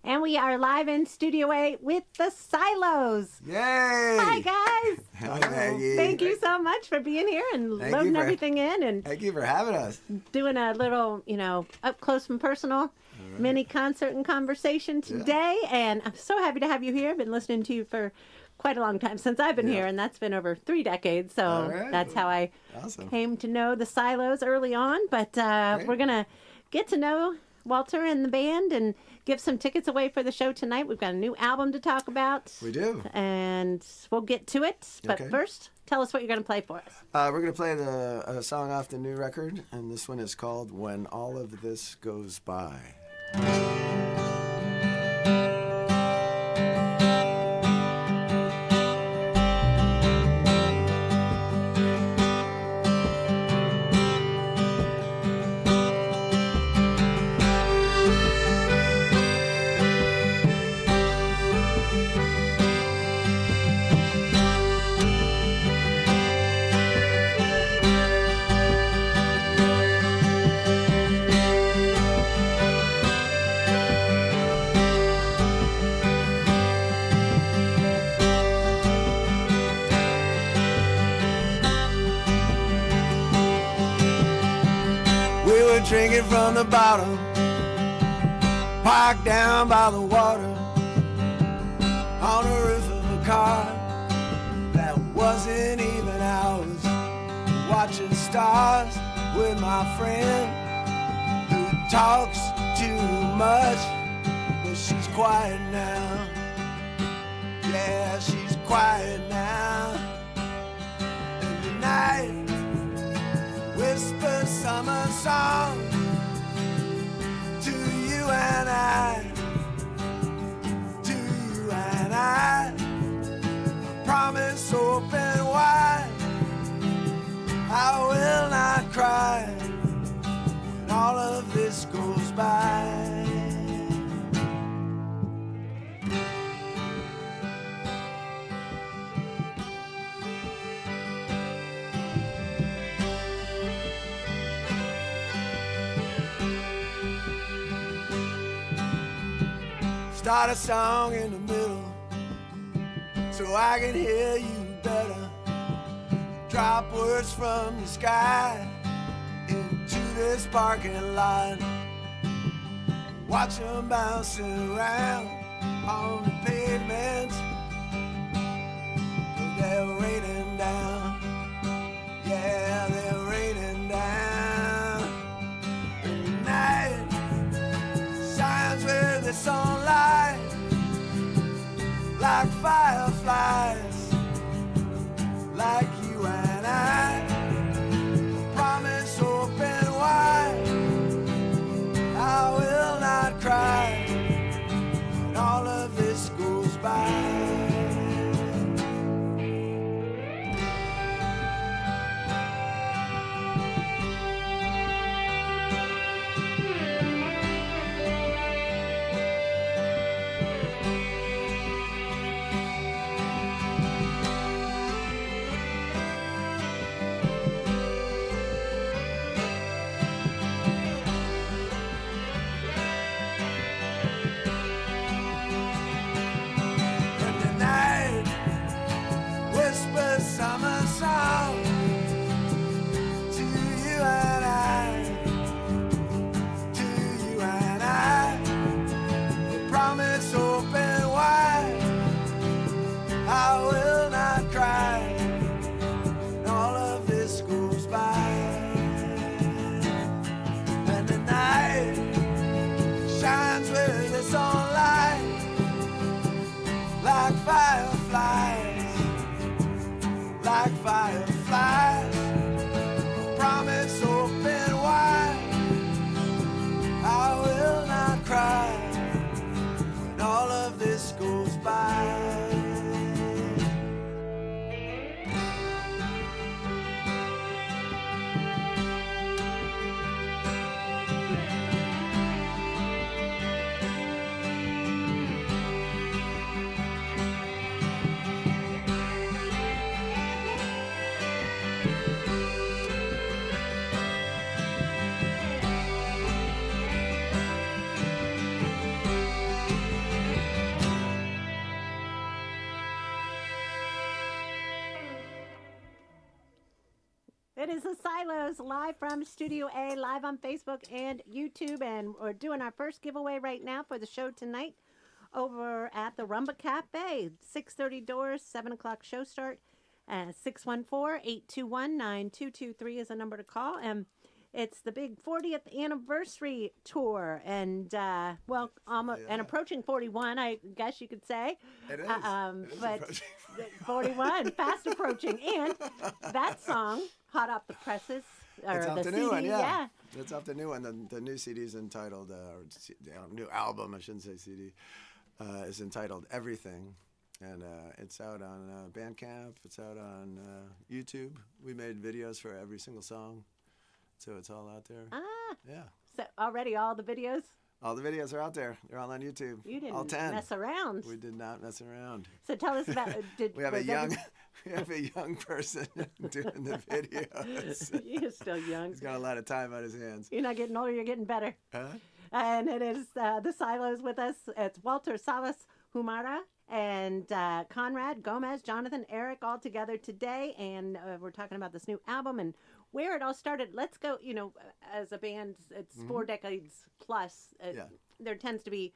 And we are live in Studio A with the Silos. Yay! Hi, guys. Hi, Maggie. Thank you so much for being here and loading everything in and thank you for having us. Doing a little, up close and personal mini concert and conversation today. Yeah. And I'm so happy to have you here. I've been listening to you for quite a long time since I've been here, and that's been over 3 decades. So that's how I came to know the Silos early on. But we're going to get to know Walter and the band and give some tickets away for the show tonight. We've got a new album to talk about. We do. And we'll get to it. But first, tell us what you're going to play for us. We're going to play a song off the new record, and this one is called When All of This Goes By. Drinking from the bottle, parked down by the water, on the roof of a car that wasn't even ours, watching stars with my friend who talks too much, but she's quiet now. Yeah, she's quiet now. And the night whisper summer songs to you and I, to you and I. Promise open wide, I will not cry when all of this goes by. Start a song in the middle so I can hear you better. Drop words from the sky into this parking lot. Watch them bouncing around on the pavement. They're raining down. Yeah, they're raining down. And the night shines with the sunlight like fireflies, like you and I. Promise open wide, I will not cry when all of this goes by. Summer song to you and I, to you and I. Promise open wide, I will not cry when all of this goes by. And the night shines with its own light like fireflies, like fireflies. Promise open wide, I will not cry when all of this goes by. It is the Silos live from Studio A, live on Facebook and YouTube. And we're doing our first giveaway right now for the show tonight over at the Rumba Cafe. 6:30 doors, 7 o'clock show start. 614-821-9223 is the number to call. And it's the big 40th anniversary tour. And, almost and approaching 41, I guess you could say. It is. But Approaching 41, fast approaching. And that song, hot off the presses, or It's off the the CD, new one, yeah. It's off the new one. The new CD is entitled, new album, I shouldn't say CD, is entitled Everything. And it's out on Bandcamp. It's out on YouTube. We made videos for every single song. So it's all out there. Ah. Yeah. So already all the videos? All the videos are out there. They're all on YouTube. You didn't all 10. mess around. We did not mess around. So tell us about We have a young person doing the videos. You're still young. He's got a lot of time on his hands. You're not getting older, you're getting better. Huh? And it is the Silos with us. It's Walter Salas Humara and Conrad Gomez, Jonathan, Eric, all together today. And we're talking about this new album and where it all started. Let's go, as a band, it's 4 decades plus. There tends to be,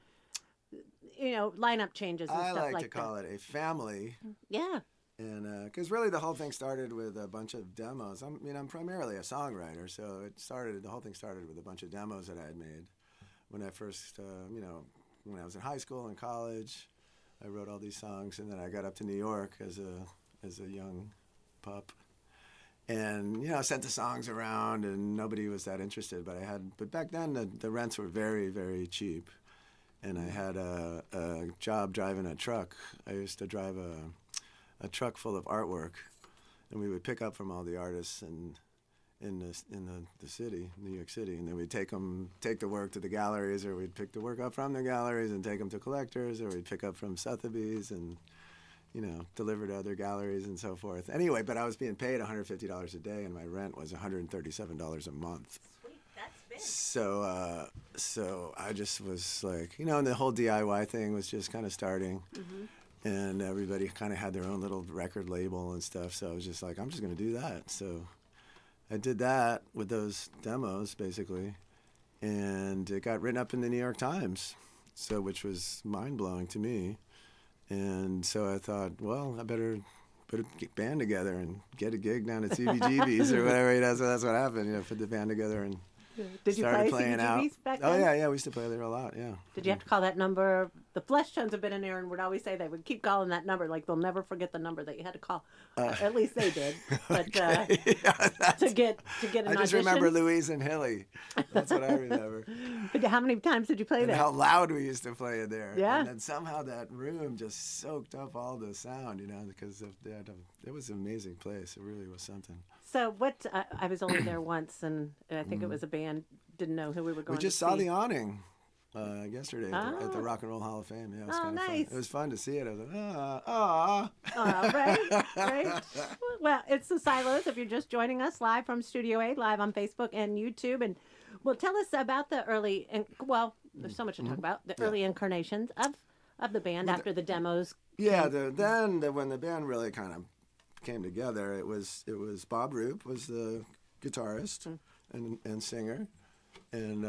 lineup changes and I stuff like that. like to call it a family. Yeah. And because really the whole thing started with a bunch of demos. I'm primarily a songwriter, so the whole thing started with a bunch of demos that I had made when I first, when I was in high school and college. I wrote all these songs, and then I got up to New York as a young pup. And, I sent the songs around, and nobody was that interested. But back then, the rents were very, very cheap. And I had a job driving a truck. I used to drive a truck full of artwork, and we would pick up from all the artists in the city, New York City, and then we'd take the work to the galleries, or we'd pick the work up from the galleries and take them to collectors, or we'd pick up from Sotheby's and deliver to other galleries and so forth. Anyway, but I was being paid $150 a day, and my rent was $137 a month. Sweet, that's big. So I just was like, and the whole DIY thing was just kind of starting. Mm-hmm. And everybody kind of had their own little record label and stuff. So I was just like, I'm just going to do that. So I did that with those demos, basically. And it got written up in the New York Times, which was mind-blowing to me. And so I thought, well, I better put a band together and get a gig down at CBGB's or whatever. So that's what happened. Put the band together and Did you started play playing out. CBGBs back then? Oh yeah, we used to play there a lot. Yeah. Did you have to call that number? The Flesh Tones have been in there and would always say they would keep calling that number. Like they'll never forget the number that you had to call. At least they did. But to get an I just audition. remember Louise and Hilly. That's what I remember. But how many times did you play And there? how loud we used to play it there. Yeah. And then somehow that room just soaked up all the sound, because it was an amazing place. It really was something. So what? I was only there once, and I think it was a band. Didn't know who we were going. We just to saw see. the awning yesterday at the Rock and Roll Hall of Fame. Yeah, it was kind of nice. fun. It was fun to see it. I was like, Right. Well, it's the Silos. If you're just joining us live from Studio A, live on Facebook and YouTube, and tell us about the early. There's so much to talk about. The early incarnations of the band after the demos. Yeah, when the band really kind of came together, it was Bob Roop was the guitarist and singer, and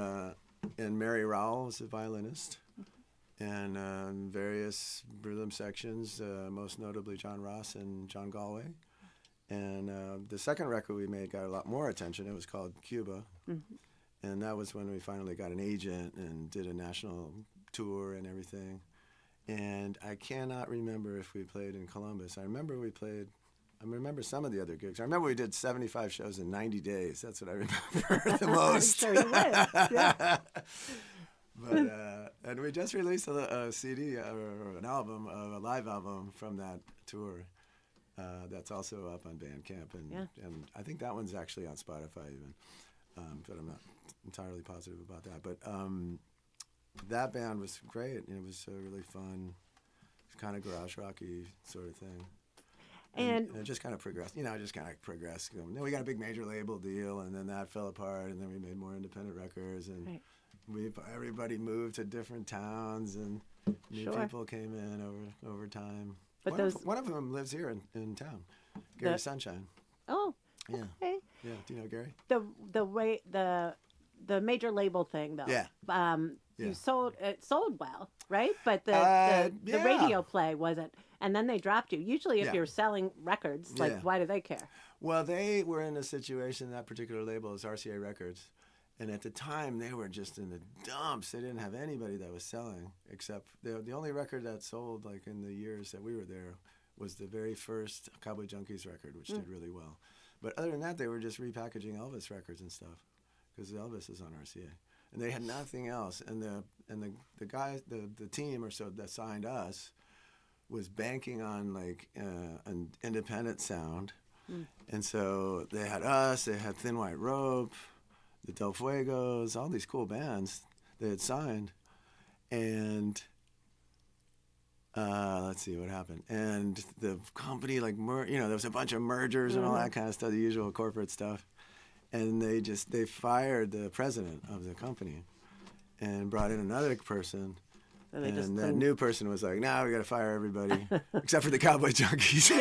Mary Rowell was the violinist, and various rhythm sections, most notably John Ross and John Galway. And the second record we made got a lot more attention. It was called Cuba, and that was when we finally got an agent and did a national tour and everything. And I cannot remember if we played in Columbus. I remember some of the other gigs. I remember we did 75 shows in 90 days. That's what I remember the most. I'm sure you would. Yeah. But and we just released a CD or an album, a live album from that tour. That's also up on Bandcamp, and I think that one's actually on Spotify even. But I'm not entirely positive about that. But that band was great. It was really fun. It's kind of garage rocky sort of thing. And it just kind of progressed. Then we got a big major label deal, and then that fell apart, and then we made more independent records, and everybody moved to different towns, and new people came in over time. But one of them lives here in town, Gary Sunshine. Oh, yeah, okay. Yeah. Do you know Gary? The way the major label thing though. Yeah. You Yeah. sold well, right? But the Yeah. radio play wasn't, and then they dropped you. Usually, if Yeah. you're selling records, like Yeah. why do they care? Well, they were in a situation, that particular label is RCA Records. And at the time, they were just in the dumps. They didn't have anybody that was selling, except the only record that sold, like in the years that we were there, was the very first Cowboy Junkies record, which did really well. But other than that, they were just repackaging Elvis records and stuff, because Elvis is on RCA. And they had nothing else. And the guys, the team or so that signed us was banking on like an independent sound. And so they had us, they had Thin White Rope, the Del Fuegos, all these cool bands they had signed. And let's see what happened. And the company, like, there was a bunch of mergers and all that kind of stuff, the usual corporate stuff. And they fired the president of the company and brought in another person. And that new person was like, "Now we got to fire everybody except for the Cowboy Junkies."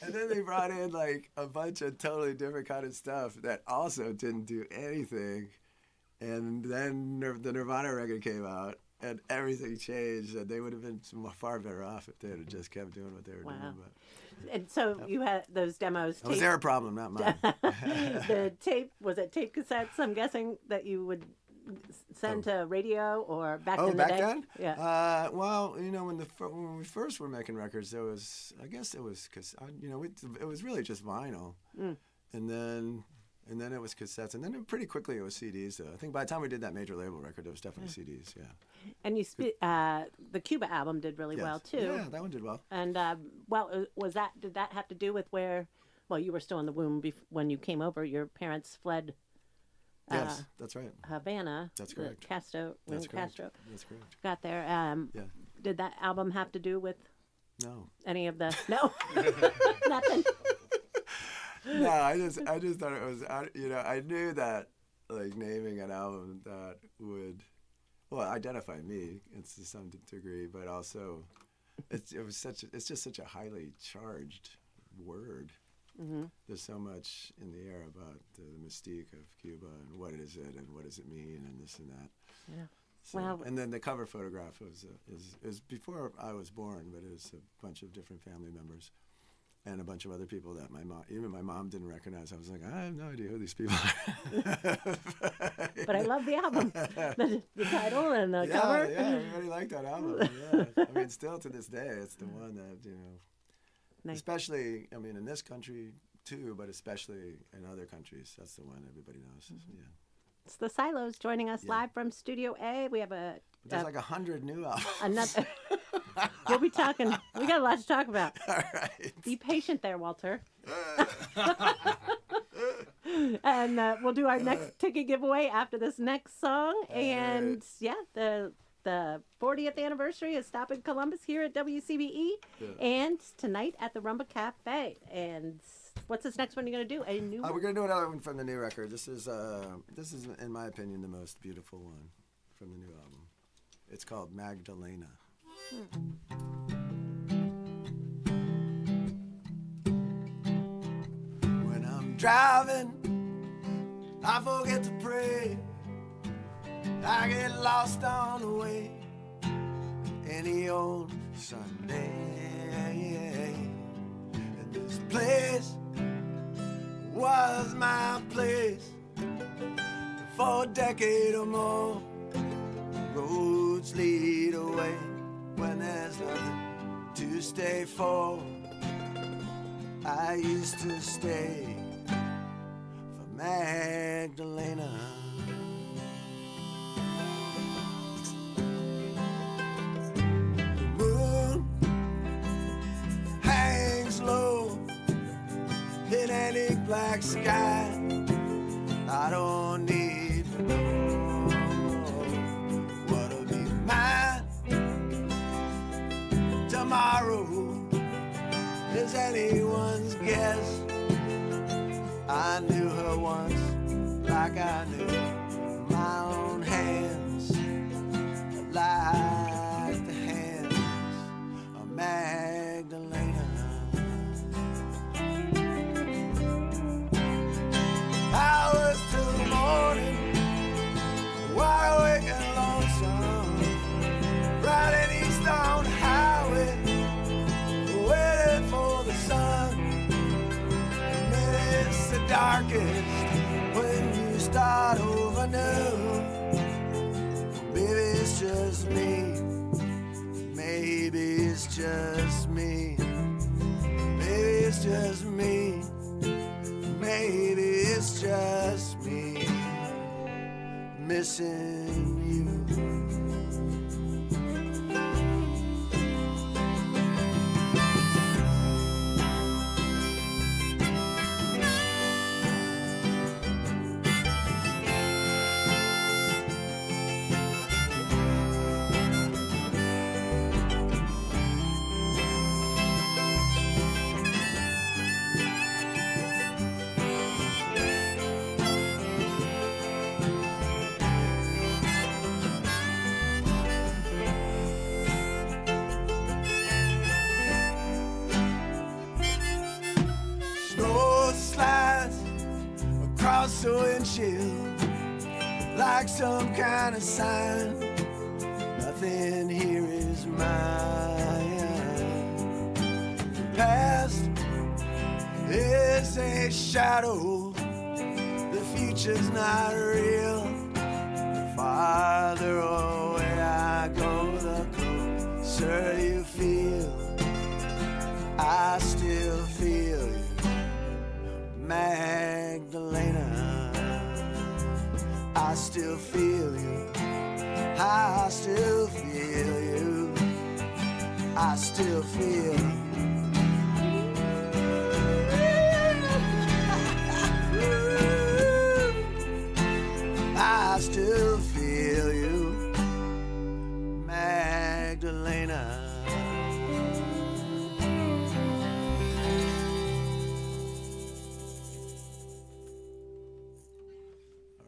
And then they brought in like a bunch of totally different kind of stuff that also didn't do anything. And then the Nirvana record came out, and everything changed. And they would have been far better off if they had just kept doing what they were doing. But And so you had those demos. that was their problem, not mine. The tape, was it tape cassettes? I'm guessing that you would send to radio, or back in the back day? then? Yeah. Well, when we first were making records, there was, I guess it was, it was really just vinyl, and then it was cassettes, and then pretty quickly it was CDs. Though I think by the time we did that major label record, it was definitely CDs. Yeah. And the Cuba album did really well too. Yeah, that one did well. And did that have to do with where? Well, you were still in the womb when you came over. Your parents fled. Yes, that's right. Havana. That's correct. Castro. That's correct. Castro. That's correct. Got there. Yeah. Did that album have to do with No. any of the? No. Nothing. No, I just thought it was, I knew that like naming an album that would, well, identify me to some degree, but also it's just such a highly charged word. Mm-hmm. There's so much in the air about the mystique of Cuba and what is it and what does it mean and this and that. Yeah. So, Wow. And then the cover photograph is before I was born, but it was a bunch of different family members and a bunch of other people that even my mom didn't recognize. I was like, I have no idea who these people are. But I love the album, the title and the cover. Yeah, everybody liked that album. Yeah, I mean, still to this day, it's the one that Nice. especially, I mean, in this country too, but especially in other countries, that's the one everybody knows. Mm-hmm. Yeah. It's the Silos joining us live from Studio A. We have There's like 100 new albums. another. We'll be talking. We got a lot to talk about. All right. Be patient there, Walter. And we'll do our next ticket giveaway after this next song. And the 40th anniversary is Stop in Columbus here at WCBE, and tonight at the Rumba Cafe. And what's this next one you're going to do? A new one? We're going to do another one from the new record. This is, in my opinion, the most beautiful one from the new album. It's called Magdalena. When I'm driving, I forget to pray. I get lost on the way. Any old Sunday. And this place was my place for a decade or more. Roads lead away when there's nothing to stay for. I used to stay for Magdalena. The moon hangs low in any black sky. I don't need to know what'll be mine tomorrow is anyone's guess. I knew her once like I knew my own hands, like the hands of Magdalena. darkest when you start over new. Maybe it's just me. Maybe it's just me. Maybe it's just me. Maybe it's just me missing you. Snow slides across the windshield like some kind of sign. Nothing here is mine. The past is a shadow. The future's not real. The farther away I go, the closer you feel. I still feel you, Magdalena. I still feel you. I still feel you. I still feel you. I still feel you, Magdalena.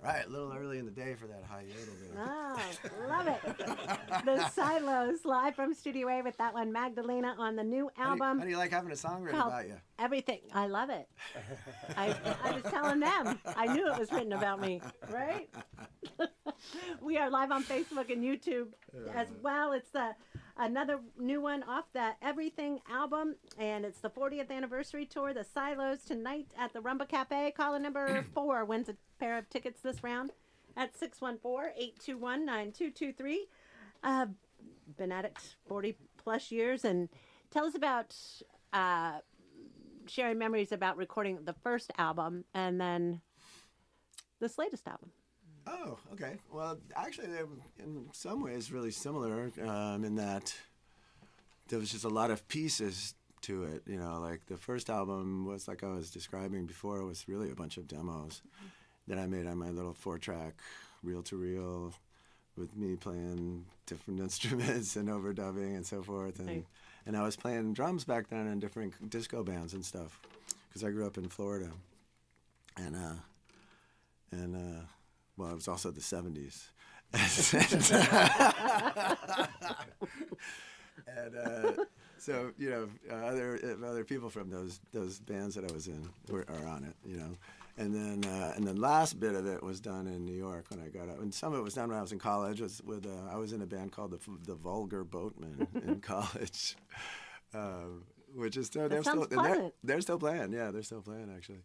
All right, a little early in the day for that high yodel there. Oh, love it. The Silos, live from Studio A with that one, Magdalena, on the new album. How do you like having a song written called about you? Everything. I love it. I was telling them. I knew it was written about me, right? We are live on Facebook and YouTube as well. It's another new one off the Everything album, and it's the 40th anniversary tour. The Silos tonight at the Rumba Cafe. Caller number 4 wins a pair of tickets this round at 614-821-9223. Been at it 40 plus years, and tell us about sharing memories about recording the first album and then this latest album. Oh, okay. Well, actually, they're in some ways really similar in that there was just a lot of pieces to it. You know, like the first album was, like I was describing before, it was really a bunch of demos that I made on my little 4-track reel-to-reel with me playing different instruments and overdubbing and so forth. And I was playing drums back then in different disco bands and stuff because I grew up in Florida. And well, it was also the 70s. So, you know, other people from those bands that I was in are on it, you know. And then the last bit of it was done in New York when I got out. And some of it was done when I was in college. I was in a band called the Vulgar Boatmen in college, which is they're still playing. Yeah, they're still playing actually.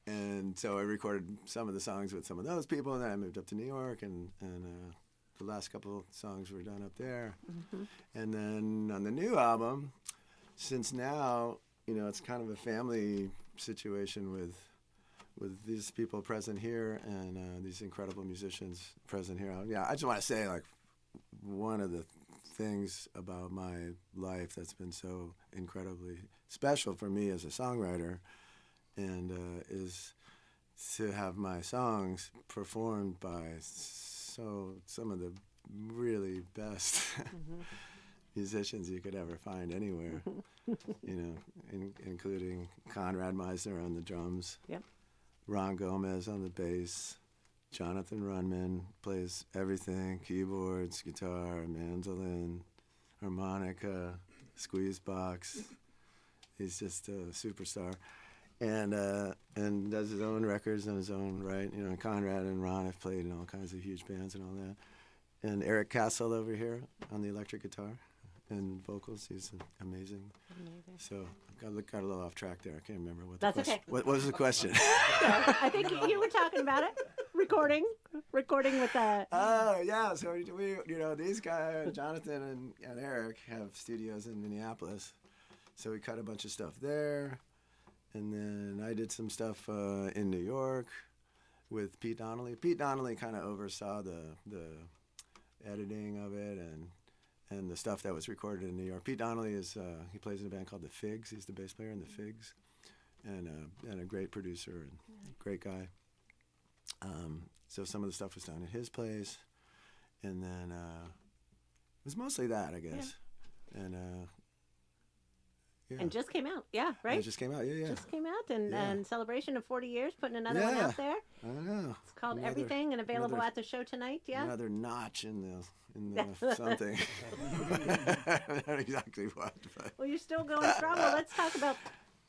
And so I recorded some of the songs with some of those people, and then I moved up to New York, and the last couple of songs were done up there. Mm-hmm. And then on the new album, since now, you know, it's kind of a family situation with these people present here and these incredible musicians present here. Yeah, I just want to say, like, one of the things about my life that's been so incredibly special for me as a songwriter and is to have my songs performed by some of the really best musicians you could ever find anywhere. You know, including Conrad Meisner on the drums, yep, Ron Gomez on the bass, Jonathan Runman plays everything: keyboards, guitar, mandolin, harmonica, squeeze box. He's just a superstar. And does his own records on his own right. You know, Conrad and Ron have played in all kinds of huge bands and all that. And Eric Castle over here on the electric guitar. and vocals. He's amazing. Amazing. So got a little off track there. I can't remember what That's the question. okay. What was the question? I think you were talking about it. Recording with the. Oh yeah, so we these guys, Jonathan and Eric, have studios in Minneapolis, so we cut a bunch of stuff there, and then I did some stuff in New York with Pete Donnelly. Pete Donnelly kind of oversaw the editing of it and the stuff that was recorded in New York. Pete Donnelly he plays in a band called the Figs. He's the bass player in the Figs, and a great producer and great guy. So some of the stuff was done at his place, and then it was mostly that, I guess. Yeah. And yeah. And just came out, yeah, right? It just came out, yeah. Just came out, and, Yeah. and celebration of 40 years, putting another one out there. I know. It's called Everything, and available at the show tonight, yeah? Another notch in the something. Not exactly what, but. Well, you're still going strong. Well, let's talk about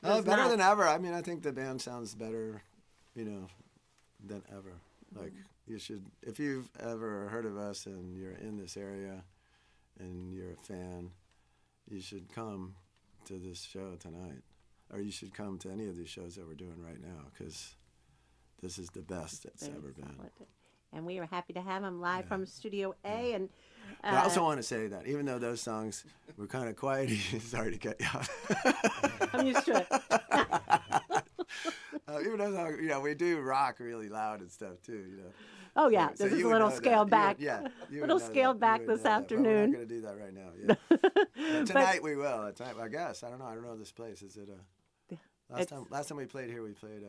Better knots. than ever. I mean, I think the band sounds better, than ever. Like, you should, if you've ever heard of us and you're in this area and you're a fan, you should come to this show tonight. Or you should come to any of these shows that we're doing right now, because this is the best it's Very ever been. solid. And we are happy to have him live from Studio A. And But I also want to say that even though those songs were kind of quiet, sorry to cut you off. I'm used to it. Even though we do rock really loud and stuff too, Oh, yeah. So This is you a would little know that. scaled back. You would Little know scaled that. You back would this know that. But we're afternoon. not going to do that right now. Yeah. But tonight we will. Tonight, I guess. I don't know this place. Is it last time we played here, we played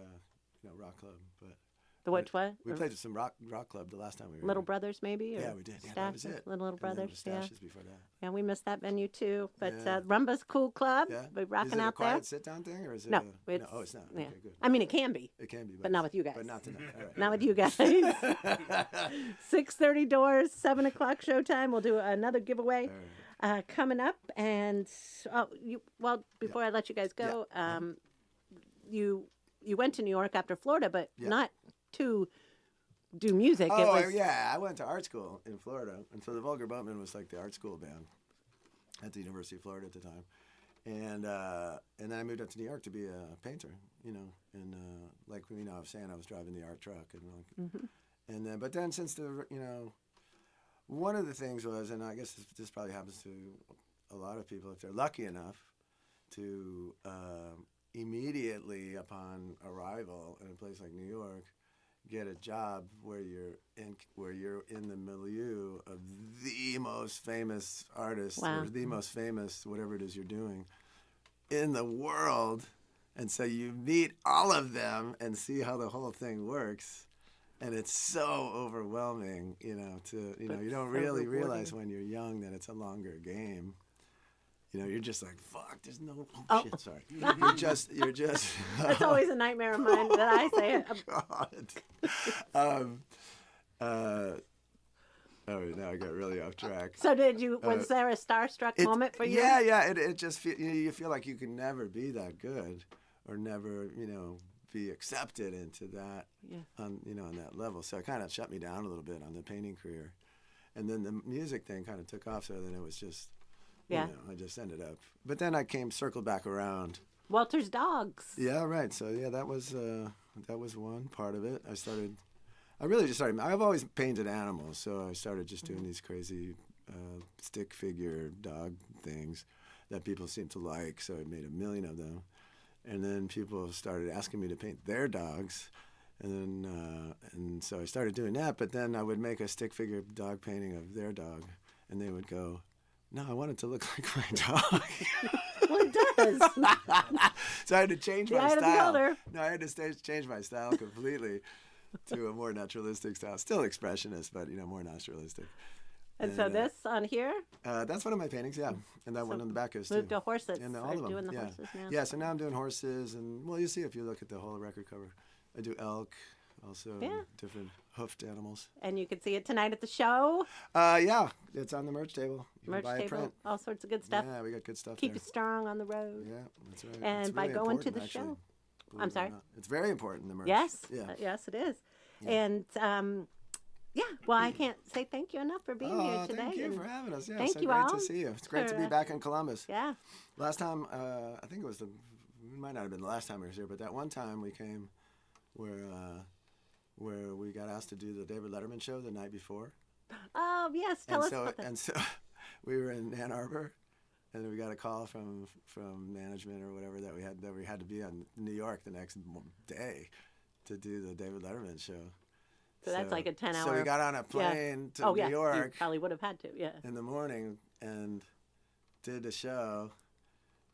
Rock Club, but. The which one? We played at some rock club the last time we were Little here. Brothers, maybe? Or Yeah, we did. Yeah, that was Stashes? it. Little And then Brothers, the yeah. Stashes before that. Yeah, we missed that venue too. But Yeah. Rumba's Cool Club. Yeah. We're rocking is it out a quiet there. sit-down thing, or is it? No, no, it's not. Yeah. Okay, good. I mean, it can be, It can be, but not with you guys. But not tonight. All right. Not with you guys. 6:30 doors, 7 o'clock showtime. We'll do another giveaway coming up. And before I let you guys go, you went to New York after Florida, but not to do music. It Oh, was, yeah. I went to art school in Florida. And so the Vulgar Boatmen was like the art school band at the University of Florida at the time. And then I moved up to New York to be a painter, and like, I was saying, I was driving the art truck. And then, but then since one of the things was, and I guess this probably happens to a lot of people if they're lucky enough to immediately upon arrival in a place like New York, get a job where you're in the milieu of the most famous artist or the most famous whatever it is you're doing in the world, and so you meet all of them and see how the whole thing works, and it's so overwhelming, you don't really realize when you're young that it's a longer game. You're just like, fuck, there's no, shit, sorry. You're just. That's always a nightmare of mine that I say it. Now I got really off track. So was there a starstruck moment for you? Yeah. It just you feel like you can never be that good, or never, be accepted into that, on that level. So it kind of shut me down a little bit on the painting career, and then the music thing kind of took off. So then it was just. I just ended up. But then I circled back around. Walter's Dogs. Yeah, right. So that was one part of it. I really just started. I've always painted animals, so I started just doing these crazy stick figure dog things that people seem to like. So I made 1 million of them, and then people started asking me to paint their dogs, and then and so I started doing that. But then I would make a stick figure dog painting of their dog, and they would go, "No, I want it to look like my dog." Well, it does. So I had to change my eye of the style. beholder. No, I had to change my style completely to a more naturalistic style. Still expressionist, but more naturalistic. And so this on here? That's one of my paintings, yeah. And that one on the back is too. Moved to horses. And all Are of them, doing the yeah. horses now. Yeah, so now I'm doing horses, and well, you see if you look at the whole record cover. I do elk, also different hoofed animals. And you can see it tonight at the show. Yeah, it's on the merch table. You Merch can buy a table, print. all sorts of good stuff. Yeah, we got good stuff Keep there. you strong on the road. Yeah, that's right. And It's by really going to important, the actually, show. believe I'm it or sorry? not. It's very important, the merch. Yes. Yeah. Yes, it is. Yeah. And Yeah. Well, I can't say thank you enough for being here today. Thank you and for having us. Yeah, thank so you great all to see you. It's great to for, be back in Columbus. Yeah. Last time, I think it was it might not have been the last time we were here, but that one time we came where we got asked to do the David Letterman show the night before. Oh, yes. Tell us about that. And so we were in Ann Arbor, and we got a call from management or whatever that we had to be in New York the next day to do the David Letterman show. So that's like a 10-hour. So we got on a plane to New You York probably would have had to, yeah. in the morning and did the show,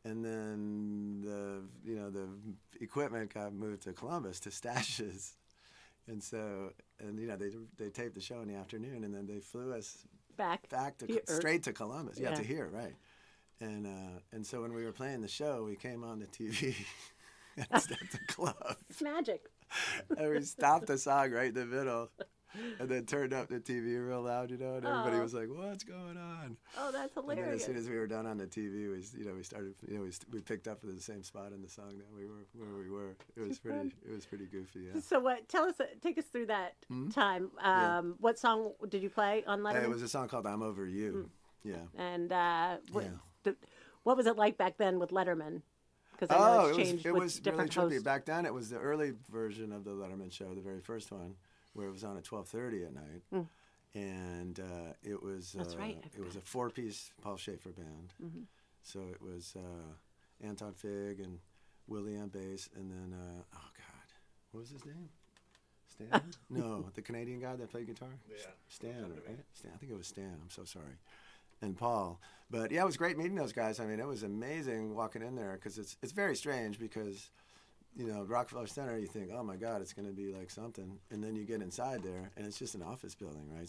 and then the equipment got moved to Columbus to Stashes, and they taped the show in the afternoon, and then they flew us Back to here. Straight to Columbus. Yeah, Yeah. to here, right? And so when we were playing the show, we came on the TV at the club. It's magic. And we stopped the song right in the middle, and then turned up the TV real loud, and everybody Oh. was like, "What's going on?" Oh, that's And then as hilarious. soon as we were done on the TV, we started, we picked up the same spot in the song that we were where we were. It was pretty goofy. Yeah. So what? Take us through that time. Yeah. What song did you play on Letterman? It was a song called "I'm Over You." Yeah. And Yeah. what was it like back then with Letterman? Because I know it's changed it with was really different trippy. hosts. Back then, it was the early version of the Letterman show, the very first one, where it was on at 12:30 at night, and it was That's right, I it was a 4-piece Paul Schaefer band. So it was Anton Fig and Willie on bass, and then what was his name? Stan? No, the Canadian guy that played guitar. Yeah. Stan, right? Stan. I think it was Stan. I'm so sorry. And Paul. But yeah, it was great meeting those guys. I mean, it was amazing walking in there because it's very strange because, Rockefeller Center, you think, oh my God, it's going to be like something. And then you get inside there and it's just an office building, right?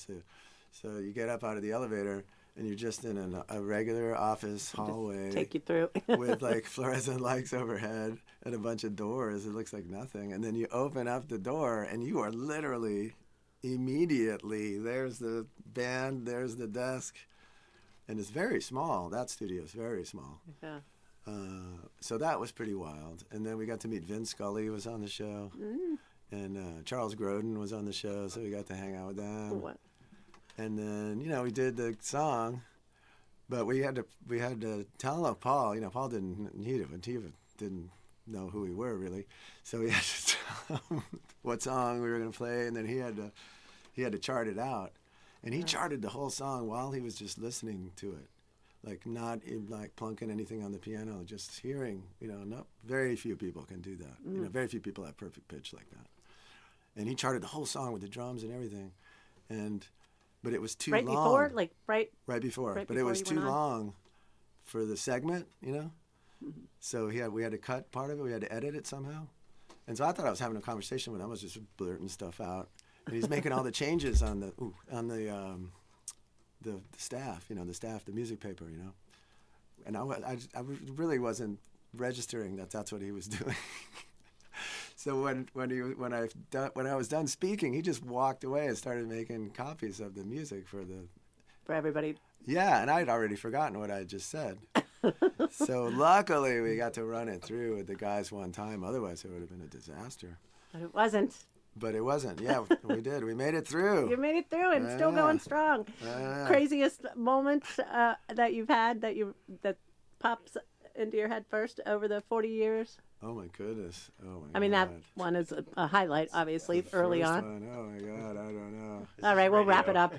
So you get up out of the elevator and you're just in a regular office hallway Take you through. with like fluorescent lights overhead and a bunch of doors. It looks like nothing. And then you open up the door and you are literally immediately, there's the band, there's the desk. And it's very small. That studio is very small. Yeah. So that was pretty wild. And then we got to meet Vince Scully was on the show. And Charles Grodin was on the show, so we got to hang out with them. What? And then, we did the song, but we had to tell Paul, Paul didn't know who we were really. So we had to tell him what song we were going to play, and then he had to chart it out. And he charted the whole song while he was just listening to it, like not plunking anything on the piano, just hearing. Very few people can do that. Very few people have perfect pitch like that. And he charted the whole song with the drums and everything, but it was too Right long. before, like Right before, right but it before was you too went on? long for the segment, So we had to cut part of it. We had to edit it somehow. And so I thought I was having a conversation with him. I was just blurting stuff out. And he's making all the changes on the staff, the staff, the music paper, And I really wasn't registering that that's what he was doing. So when I was done speaking, he just walked away and started making copies of the music for everybody. Yeah, and I'd already forgotten what I had just said. So luckily we got to run it through with the guys one time. Otherwise it would have been a disaster. But it wasn't. But it wasn't. Yeah, we did. We made it through. You made it through and still going strong. Craziest moment that you've had that pops into your head first over the 40 years? Oh my goodness. Oh my I mean, God. that one is a highlight, obviously, The early first on. one, oh my God, I don't know. All right, we'll wrap it up.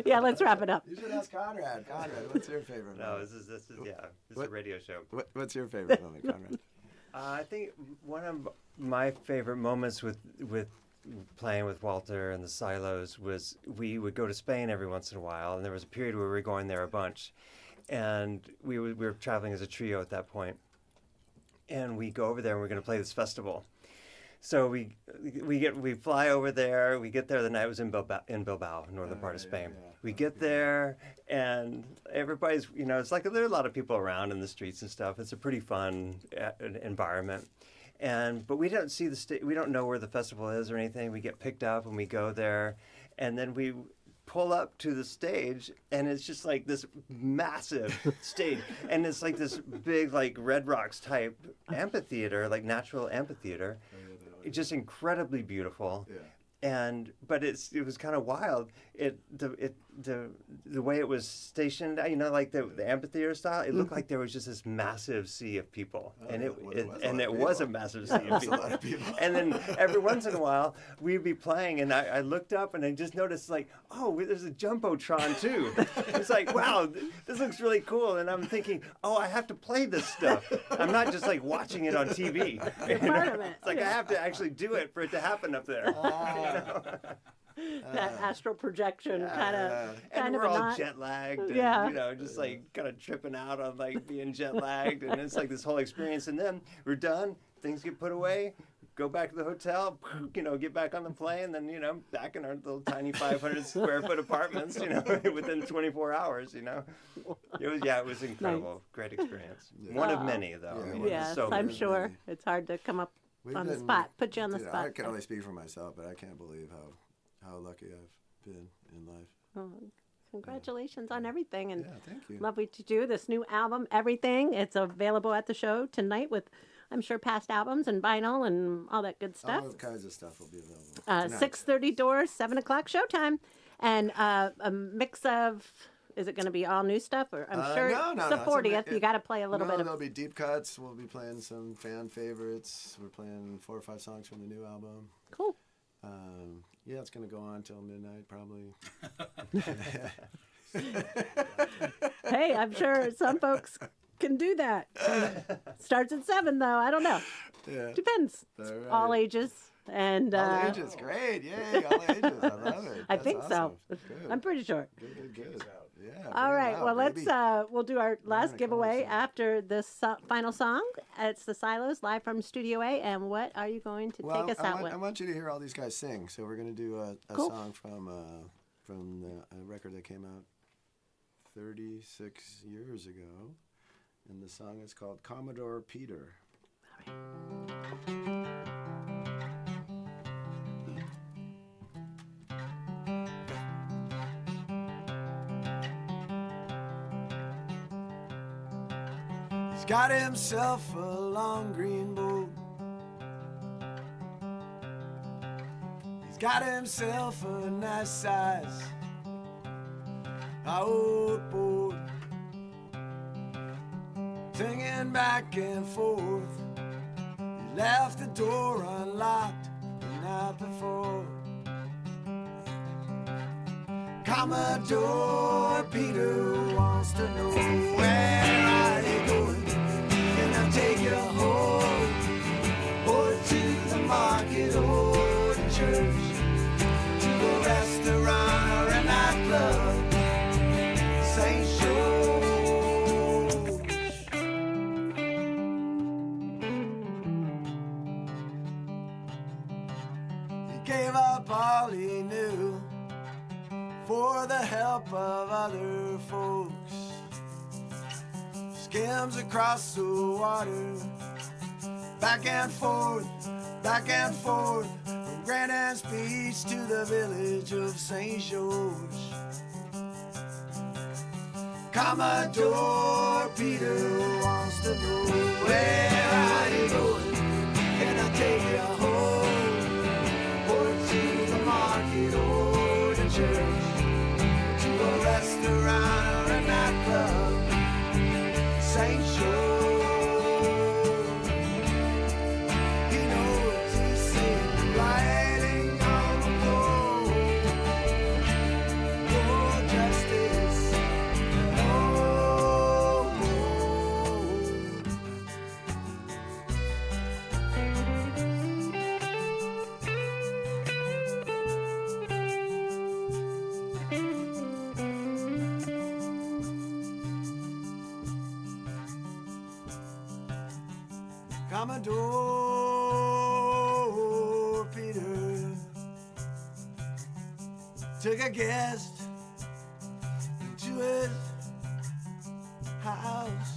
Yeah, let's wrap it up. You should ask Conrad. Conrad, what's your favorite No, moment? this is What? a radio show. What's your favorite moment, Conrad? I think one of my favorite moments with playing with Walter and the Silos was we would go to Spain every once in a while, and there was a period where we were going there a bunch, and we were traveling as a trio at that point, and we go over there and we're going to play this festival. So we fly over there. We get there. The night was in Bilbao, northern part of Spain. Yeah. We get there, and everybody's, it's like there are a lot of people around in the streets and stuff. It's a pretty fun environment, but we don't see we don't know where the festival is or anything. We get picked up and we go there, and then we pull up to the stage, and it's just like this massive stage, and it's like this big, like Red Rocks type amphitheater, like natural amphitheater. just incredibly beautiful. Yeah. But it was kind of wild. The way it was stationed, like the amphitheater style, it looked like there was just this massive sea of people, and yeah. it, Well, there was a and lot it of was a people. massive sea of There was a people. lot of people. And then every once in a while we'd be playing, and I looked up and I just noticed like, oh, there's a jumbotron too. It's like, wow, this looks really cool, and I'm thinking, oh, I have to play this stuff. I'm not just like watching it on TV. part of it, It's like I have to actually do it for it to happen up there. That astral projection kind And of we're all not. jet lagged, and, Yeah. just like kind of tripping out on like being jet lagged, and it's like this whole experience. And then we're done, things get put away, go back to the hotel, get back on the plane, then back in our little tiny 500 square foot apartments, within 24 hours. It was incredible, great experience. One of many though. Yeah, I mean, well, Yes, so I'm many. sure it's hard to come up We've on the been- spot, put you on the Dude, spot. I can only speak for myself, but I can't believe how lucky I've been in life. Oh, congratulations on everything, and Yeah, thank you. lovely to do this new album, Everything. It's available at the show tonight with, I'm sure, past albums and vinyl and all that good stuff. All kinds of stuff will be available. tonight. 6:30 doors, 7:00 showtime, and a mix of. Is it going to be all new stuff, or I'm sure no, it's no, the no, 40th. You got to play a little bit of. There'll be deep cuts. We'll be playing some fan favorites. We're playing 4 or 5 songs from the new album. Cool. Yeah, it's gonna go on till midnight probably. Hey, I'm sure some folks can do that. Starts at 7, though. I don't know. Yeah. Depends. It's All right. all ages. And All ages, great, yay, all ages. I love it. I That's think so. awesome. Good. I'm pretty sure. Good. Yeah. All bring it right. out, Well, baby. we'll do our last gonna giveaway close it. after this final song. It's the Silos live from Studio A. And what are you going to Well, take us out with? I want you to hear all these guys sing. So we're gonna do a Cool. song from a record that came out 36 years ago, and the song is called Commodore Peter. He's got himself a long green boat. He's got himself a nice size outboard, singing back and forth. He left the door unlocked the night before. Commodore Peter wants to know, where are you going? Can I take you home, or to the market, or to church, to a restaurant or a nightclub? St. George. He gave up all he knew for the help of other folks. Skims across the water, back and forth, from Grand Anne's Beach to the village of St. George. Commodore Peter wants to know, where are you going? Can I take you home, or to the market, or to church, to a restaurant or a nightclub? St. George. He knows he's seen the writing on the wall. Oh, justice and oh, Commodore Peter took a guest into his house.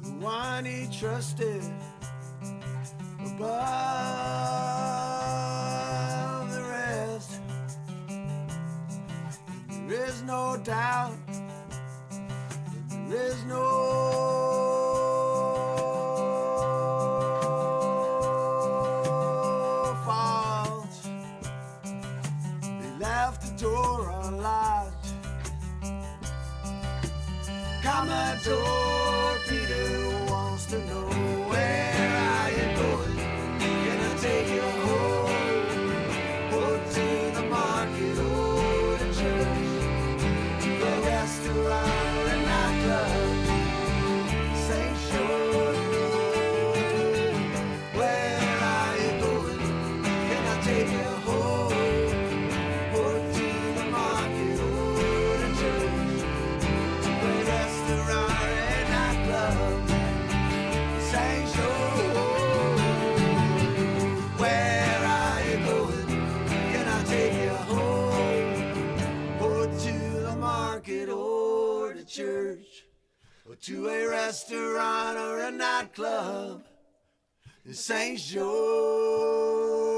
The one he trusted above the rest. There is no doubt. There is no Commodore Peter wants to know, where are you going? Can I take you home? Or to the market or to church? To a restaurant or a nightclub? St. George. Where are you going? Can I take you home? Or to the market or to church? To a restaurant and nightclub? St. George. Where are you going? Can I take you home? Or to the market or to church? Or to a restaurant or a nightclub in St. George.